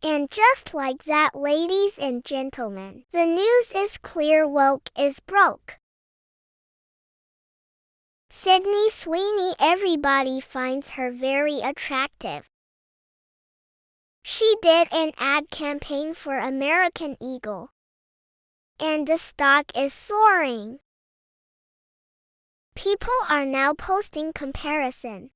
And just like that, ladies and gentlemen, the news is clear, woke is broke. Sydney Sweeney, everybody finds her very attractive. She did an ad campaign for American Eagle, and the stock is soaring. People are now posting comparison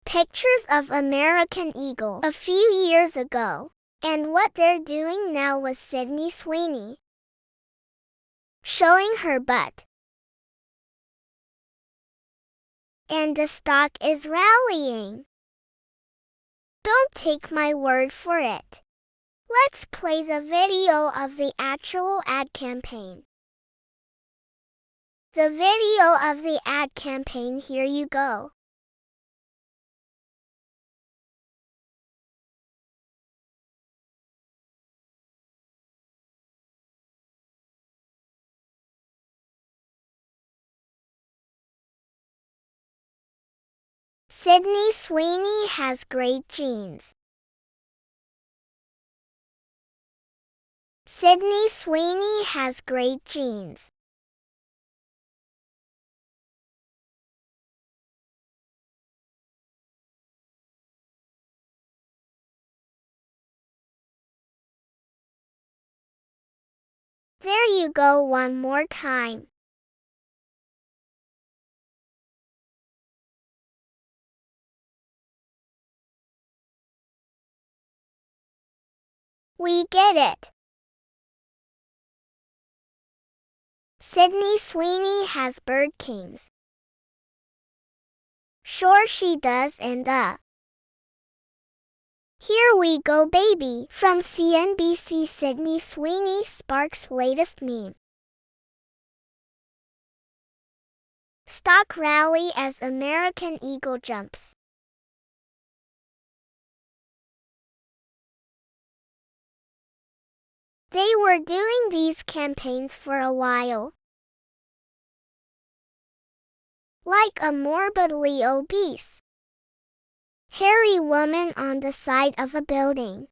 pictures of American Eagle a few years ago, and what they're doing now with Sydney Sweeney, showing her butt. And the stock is rallying. Don't take my word for it. Let's play the video of the actual ad campaign. The video of the ad campaign, here you go. Sydney Sweeney has great genes. Sydney Sweeney has great genes. There you go, one more time. We get it. Sydney Sweeney has bird kings. Sure she does, and here we go, baby. From CNBC, Sydney Sweeney sparks latest meme. Stock rally as American Eagle jumps. They were doing these campaigns for a while. Like a morbidly obese, hairy woman on the side of a building.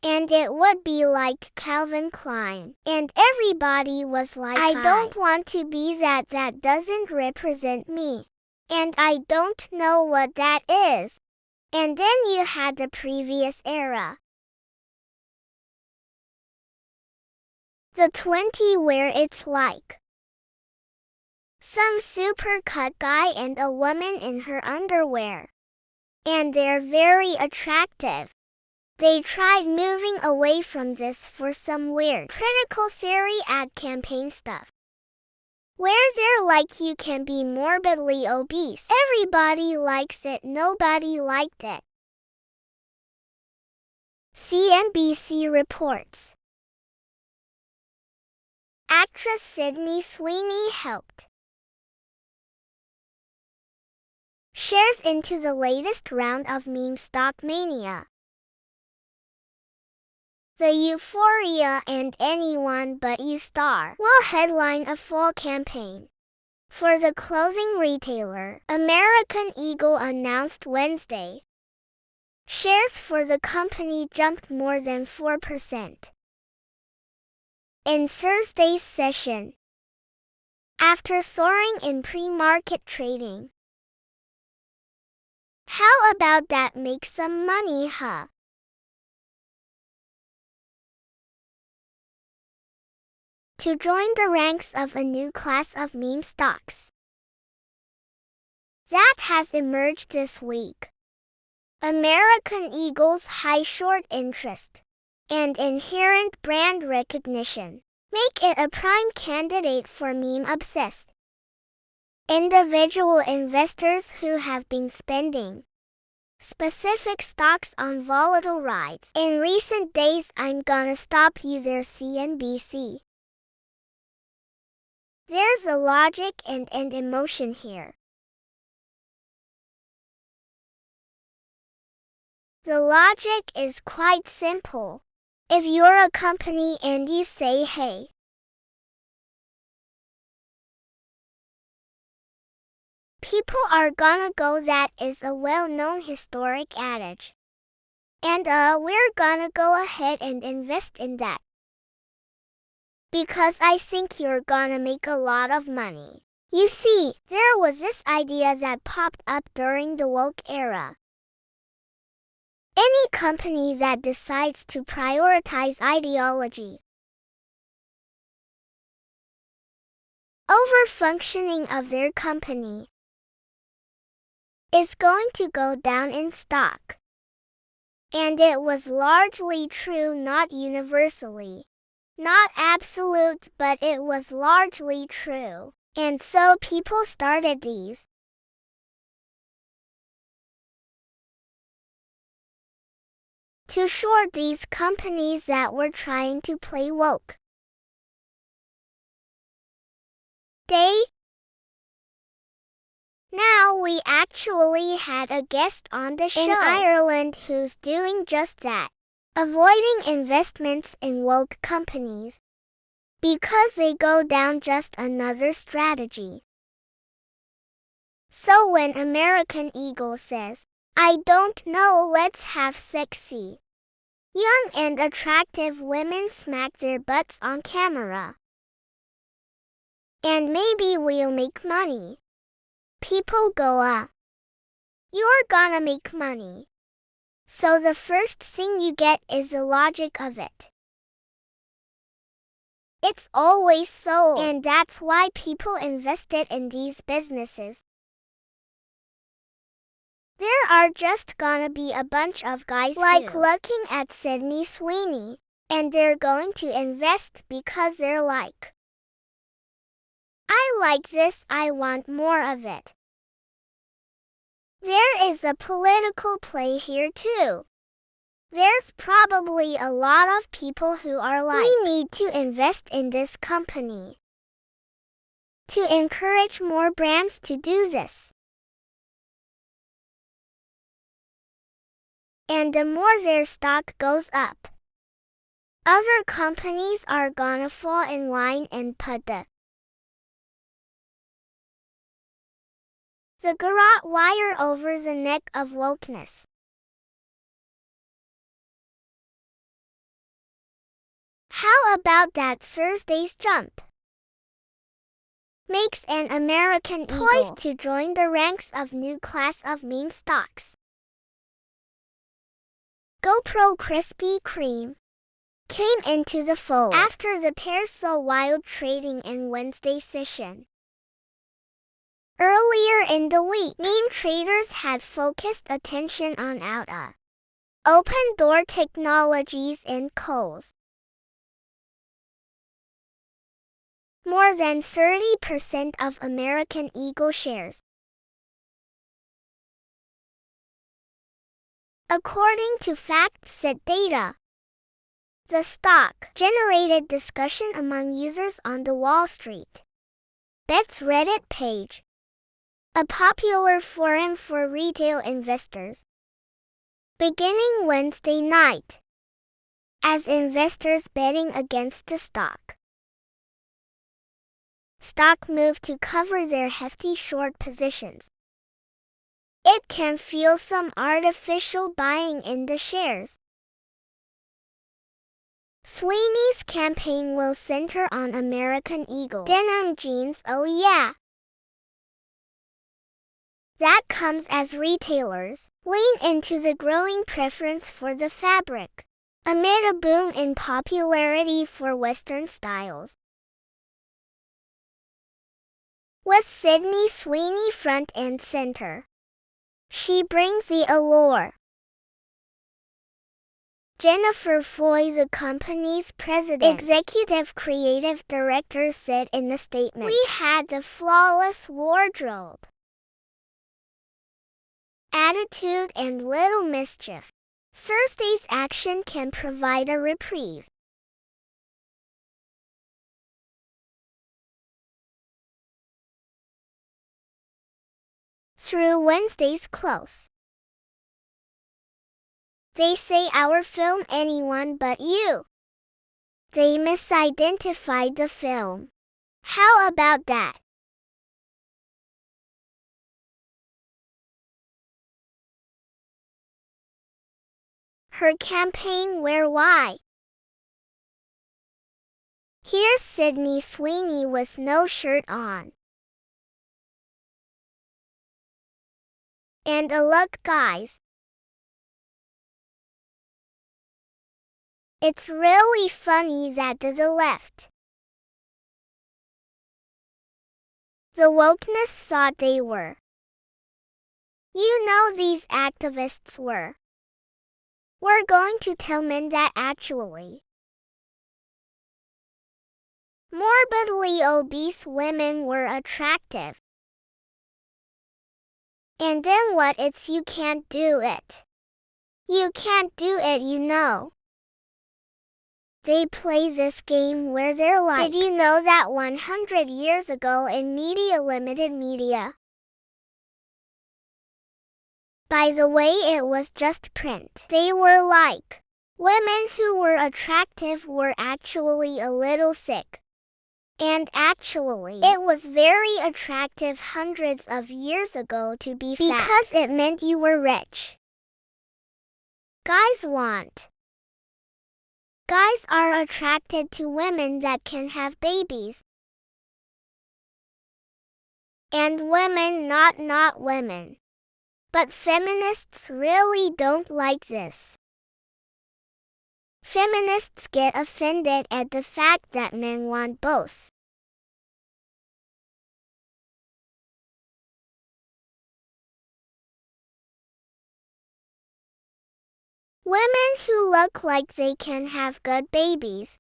And it would be like Calvin Klein. And everybody was like, I don't want to be that. That doesn't represent me. And I don't know what that is. And then you had the previous era. The 20, where it's like some super cut guy and a woman in her underwear. And they're very attractive. They tried moving away from this for some weird critical theory ad campaign stuff, where they're like, you can be morbidly obese. Everybody likes it, nobody liked it. CNBC reports. Actress Sydney Sweeney helped shares into the latest round of meme stock mania. The Euphoria and Anyone But You star will headline a fall campaign for the clothing retailer American Eagle, announced Wednesday. Shares for the company jumped more than 4% in Thursday's session, after soaring in pre-market trading. How about that? Make some money, huh? To join the ranks of a new class of meme stocks that has emerged this week. American Eagle's high short interest and inherent brand recognition make it a prime candidate for meme-obsessed individual investors who have been spending specific stocks on volatile rides in recent days. I'm gonna stop you there, CNBC. There's a logic and emotion here. The logic is quite simple. If you're a company and you say, hey, people are gonna go, that is a well-known historic adage. And we're gonna go ahead and invest in that. Because I think you're gonna make a lot of money. You see, there was this idea that popped up during the woke era. Any company that decides to prioritize ideology over functioning of their company is going to go down in stock. And it was largely true, not universally. Not absolute, but it was largely true. And so people started these to short these companies that were trying to play woke. Now we actually had a guest on the show in Ireland who's doing just that, avoiding investments in woke companies because they go down just another strategy. So when American Eagle says, I don't know, let's have sexy, young and attractive women smack their butts on camera, and maybe we'll make money. People go, you're gonna make money. So the first thing you get is the logic of it. It's always so, and that's why people invested in these businesses. There are just gonna be a bunch of guys like looking at Sweeney, and they're going to invest because they're like, I like this, I want more of it. There is a political play here too. There's probably a lot of people who are like, we need to invest in this company to encourage more brands to do this. And the more their stock goes up, other companies are gonna fall in line and put the garrote wire over the neck of wokeness. How about that Thursday's jump makes an American Eagle poised to join the ranks of new class of meme stocks? GoPro Krispy Kreme came into the fold after the pair saw wild trading in Wednesday's session. Earlier in the week, meme traders had focused attention on Outa, Open Door Technologies and Kohl's. More than 30% of American Eagle shares, according to FactSet data. The stock generated discussion among users on the Wall Street Bets Reddit page, a popular forum for retail investors, beginning Wednesday night, as investors betting against the stock moved to cover their hefty short positions. It can feel some artificial buying in the shares. Sweeney's campaign will center on American Eagle denim jeans. Oh yeah. That comes as retailers lean into the growing preference for the fabric, amid a boom in popularity for Western styles. With Sydney Sweeney front and center, she brings the allure. Jennifer Foy, the company's president executive creative director, said in a statement, "We had the flawless wardrobe, attitude and little mischief. Thursday's action can provide a reprieve." Through Wednesday's close, they say our film Anyone But You. They misidentified the film. How about that? her campaign where why? Here's Sydney Sweeney with no shirt on. And a look, guys. It's really funny that to the left, the wokeness thought they were. You know these activists were. We're going to tell men that actually morbidly obese women were attractive. And then what? It's you can't do it. You can't do it, you know. They play this game where they're like, did you know that 100 years ago in limited media? By the way, it was just print. They were like, women who were attractive were actually a little sick. And actually, it was very attractive hundreds of years ago to be fat. Because it meant you were rich. Guys are attracted to women that can have babies. And women not women. But feminists really don't like this. Feminists get offended at the fact that men want both. Women who look like they can have good babies.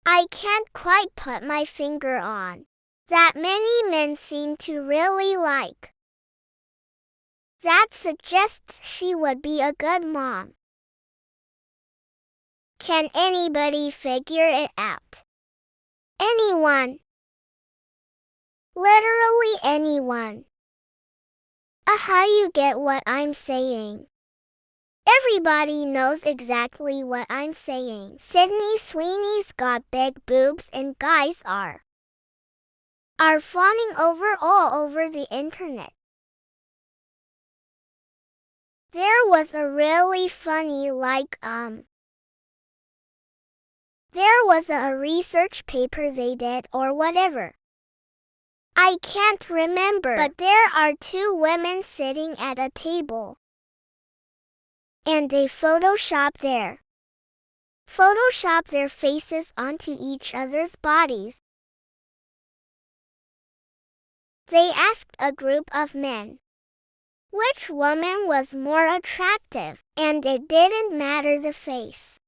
I can't quite put my finger on that many men seem to really like. That suggests she would be a good mom. Can anybody figure it out? Anyone? Literally anyone. You get what I'm saying. Everybody knows exactly what I'm saying. Sydney Sweeney's got big boobs and guys are fawning all over the internet. There was a really funny there was a research paper they did or whatever. I can't remember, but there are two women sitting at a table. And they Photoshop their faces onto each other's bodies. They asked a group of men which woman was more attractive, and it didn't matter the face.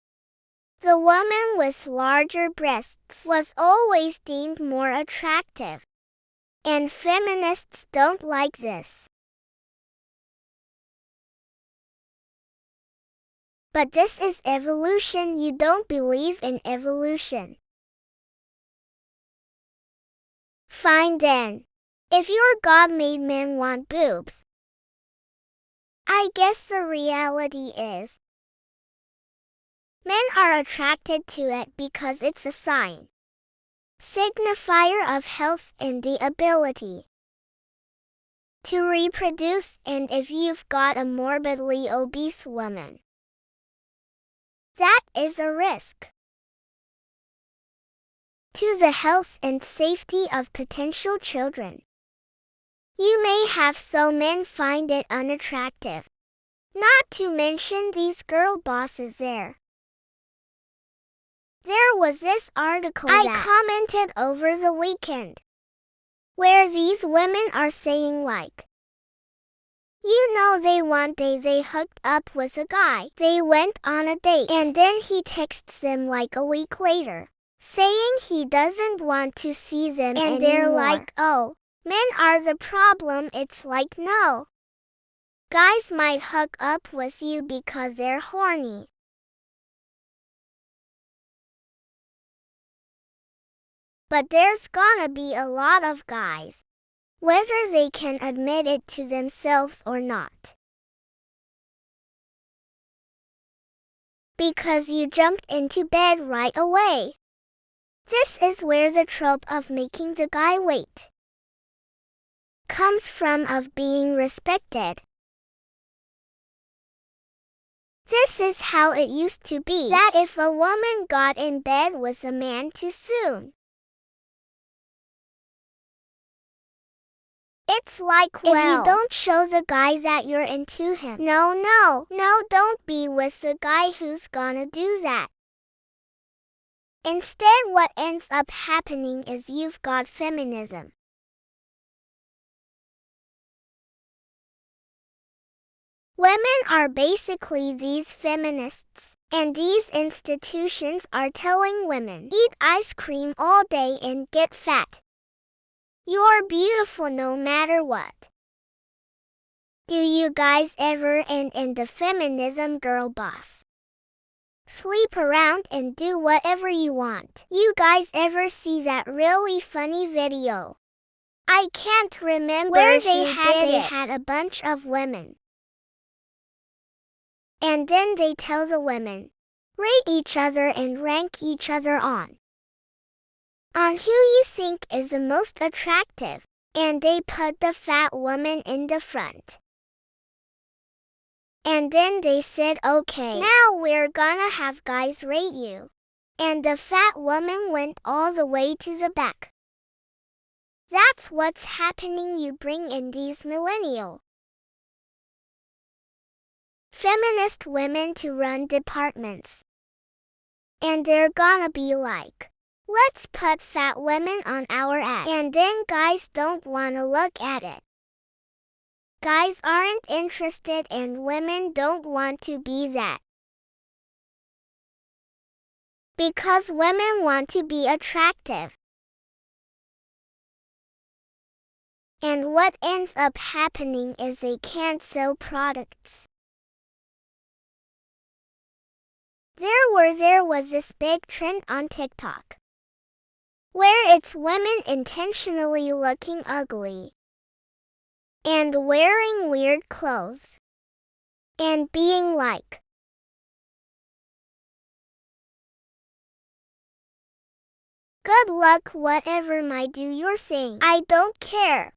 The woman with larger breasts was always deemed more attractive. And feminists don't like this. But this is evolution. You don't believe in evolution. Fine then. If your God made men want boobs, I guess the reality is men are attracted to it because it's a signifier of health and the ability to reproduce. And if you've got a morbidly obese woman, that is a risk to the health and safety of potential children. You may have so men find it unattractive. Not to mention these girl bosses there. There was this article I commented over the weekend, where these women are saying like, you know they hooked up with a guy. They went on a date and then he texts them like a week later, saying he doesn't want to see them anymore. And they're like, oh, men are the problem. It's like, no. Guys might hook up with you because they're horny. But there's gonna be a lot of guys, whether they can admit it to themselves or not. Because you jumped into bed right away. This is where the trope of making the guy wait comes from of being respected. This is how it used to be, that if a woman got in bed with a man too soon, it's like, well, if you don't show the guy that you're into him, no, don't be with the guy who's gonna do that. Instead, what ends up happening is you've got feminism. Women are basically these feminists, and these institutions are telling women, eat ice cream all day and get fat. You're beautiful no matter what. Do you guys ever end in the feminism girl boss? Sleep around and do whatever you want. You guys ever see that really funny video? I can't remember where they had a bunch of women. And then they tell the women, rate each other and rank each other on who you think is the most attractive, and they put the fat woman in the front. And then they said, okay, now we're gonna have guys rate you. And the fat woman went all the way to the back. That's what's happening. You bring in these millennial feminist women to run departments. And they're gonna be like, let's put fat women on our ads. And then guys don't wanna look at it. Guys aren't interested and women don't want to be that. Because women want to be attractive. And what ends up happening is they can't sell products. There was this big trend on TikTok, where it's women intentionally looking ugly, and wearing weird clothes, and being like, good luck whatever my do your thing, I don't care.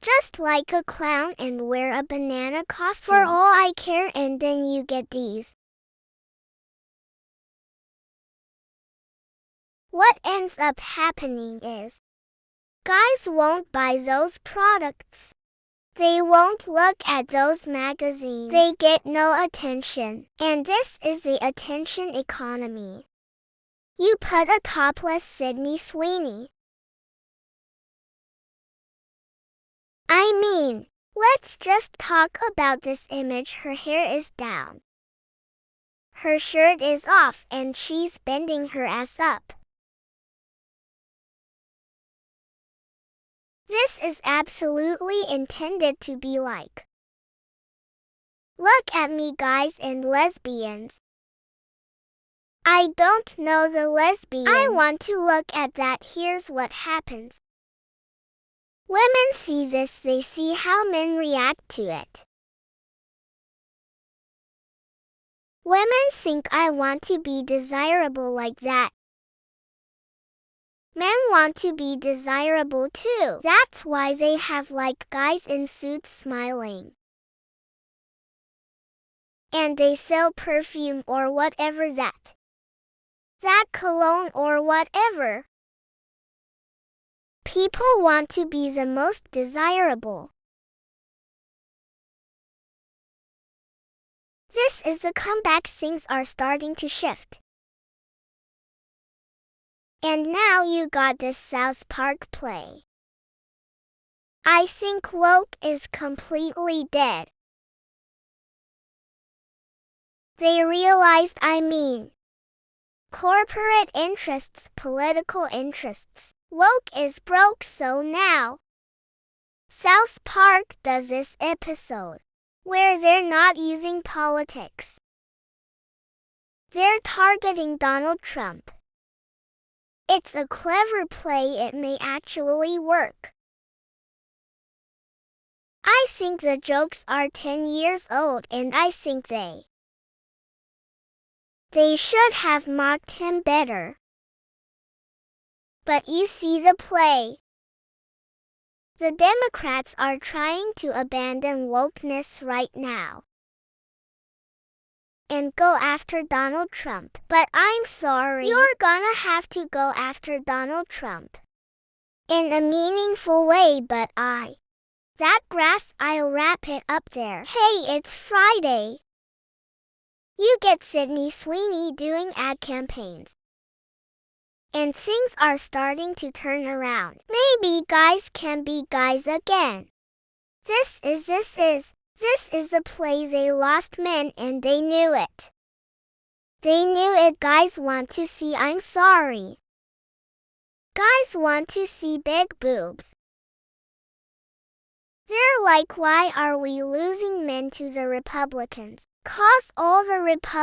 Just like a clown and wear a banana costume for all I care, and then you get these. What ends up happening is, guys won't buy those products. They won't look at those magazines. They get no attention. And this is the attention economy. You put a topless Sweeney. I mean, let's just talk about this image. Her hair is down. Her shirt is off and she's bending her ass up. This is absolutely intended to be like, look at me guys and lesbians. I don't know the lesbians. I want to look at that. Here's what happens. Women see this, they see how men react to it. Women think I want to be desirable like that. Men want to be desirable too. That's why they have like guys in suits smiling. And they sell perfume or whatever that cologne or whatever. People want to be the most desirable. This is the comeback. Things are starting to shift. And now you got this South Park play. I think woke is completely dead. They realized, corporate interests, political interests. Woke is broke, so now South Park does this episode where they're not using politics. They're targeting Donald Trump. It's a clever play. It may actually work. I think the jokes are 10 years old and I think they should have mocked him better. But you see the play. The Democrats are trying to abandon wokeness right now and go after Donald Trump. But I'm sorry, you're gonna have to go after Donald Trump in a meaningful way, but that grass, I'll wrap it up there. Hey, it's Friday. You get Sydney Sweeney doing ad campaigns. And things are starting to turn around. Maybe guys can be guys again. This is a play. They lost men and they knew it. They knew it. Guys want to see I'm sorry. Guys want to see big boobs. They're like, why are we losing men to the Republicans? 'Cause all the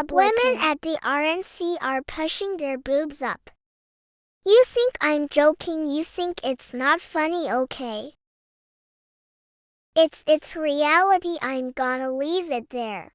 women at the RNC are pushing their boobs up. You think I'm joking? You think it's not funny, okay? It's reality. I'm gonna leave it there.